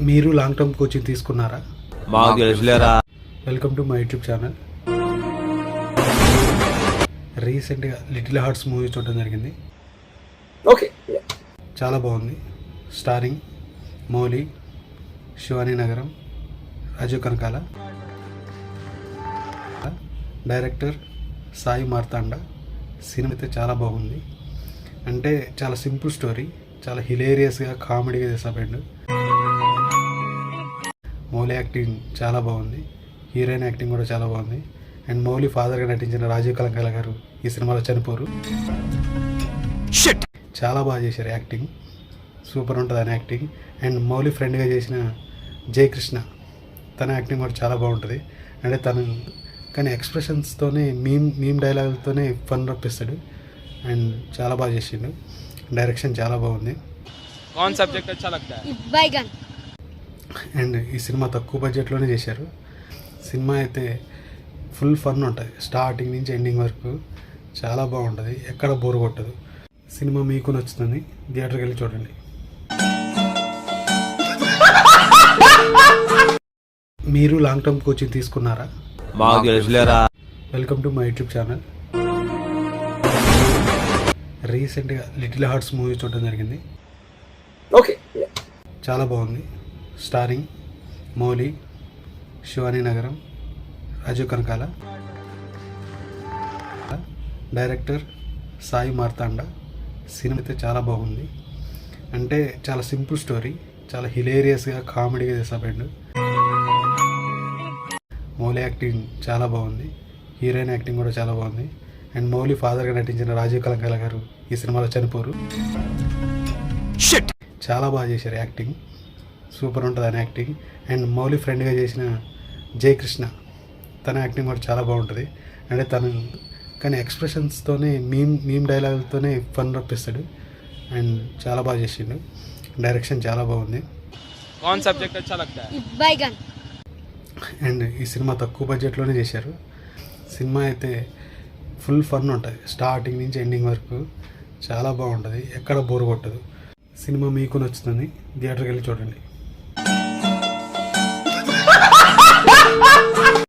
మీరు long term coaching తీసుకున్నారా? మాకు తెలుసులేరా. Welcome to my YouTube channel. రీసెంట్గా లిటిల్ హార్ట్స్ మూవీ చూడడం జరిగింది. ఓకే, చాలా బాగుంది. Starring Mouli, Shivani Nagaram, Rajeev Kanakala, director Sai Marthanda. Cinema అయితే చాలా బాగుంది. అంటే చాలా సింపుల్ స్టోరీ, చాలా హిలేరియస్గా కామెడీగా చేసాడు. మౌలి యాక్టింగ్ చాలా బాగుంది, హీరోయిన్ యాక్టింగ్ కూడా చాలా బాగుంది. అండ్ మౌలి ఫాదర్గా నటించిన రాజీవ్ కనకాల గారు ఈ సినిమాలో చనిపోరు. చాలా బాగా చేశారు, యాక్టింగ్ సూపర్ ఉంటుంది ఆయన యాక్టింగ్. అండ్ మౌలి ఫ్రెండ్గా చేసిన జయకృష్ణ, తన యాక్టింగ్ కూడా చాలా బాగుంటుంది. అంటే తను కానీ ఎక్స్ప్రెషన్స్తోనే మీమ్ డైలాగులతోనే ఫన్ రప్పిస్తాడు. అండ్ చాలా బాగా చేసిండు. డైరెక్షన్ చాలా బాగుంది. అండ్ ఈ సినిమా తక్కువ బడ్జెట్లోనే చేశారు. సినిమా అయితే ఫుల్ ఫన్ ఉంటుంది, స్టార్టింగ్ నుంచి ఎండింగ్ వరకు చాలా బాగుంటుంది, ఎక్కడ బోర్ కొట్టదు. సినిమా మీకు నచ్చుతుంది, థియేటర్కి వెళ్ళి చూడండి. మీరు లాంగ్ టర్మ్ కోచింగ్ తీసుకున్నారా? మాకు తెలుసులేరా. Welcome to my YouTube channel. రీసెంట్గా లిటిల్ హార్ట్స్ మూవీ చూడడం జరిగింది. ఓకే, చాలా బాగుంది. Starring Mouli, Shivani Nagaram, Rajeev Kanakala, director Sai Marthanda. Cinema అయితే చాలా బాగుంది. అంటే చాలా సింపుల్ స్టోరీ, చాలా హిలేరియస్గా కామెడీగా చేసాడు. మౌలి యాక్టింగ్ చాలా బాగుంది, హీరోయిన్ యాక్టింగ్ కూడా చాలా బాగుంది. అండ్ మౌలి ఫాదర్గా నటించిన రాజీవ్ కనకాల గారు ఈ సినిమాలో చనిపోరు. చాలా బాగా చేశారు, యాక్టింగ్ సూపర్ ఉంటుంది ఆయన యాక్టింగ్. అండ్ మౌలి ఫ్రెండ్గా చేసిన జయకృష్ణ, తన యాక్టింగ్ కూడా చాలా బాగుంటుంది. అంటే తను కానీ ఎక్స్ప్రెషన్స్తోనే మీమ్ డైలాగులతోనే ఫన్ రప్పిస్తాడు. అండ్ చాలా బాగా చేసిండు. డైరెక్షన్ చాలా బాగుంది. అండ్ ఈ సినిమా తక్కువ బడ్జెట్లోనే చేశారు. సినిమా అయితే ఫుల్ ఫన్ ఉంటుంది, స్టార్టింగ్ నుంచి ఎండింగ్ వరకు చాలా బాగుంటుంది, ఎక్కడ బోర్ కొట్టదు. సినిమా మీకు నచ్చుతుంది, థియేటర్కి వెళ్ళి చూడండి.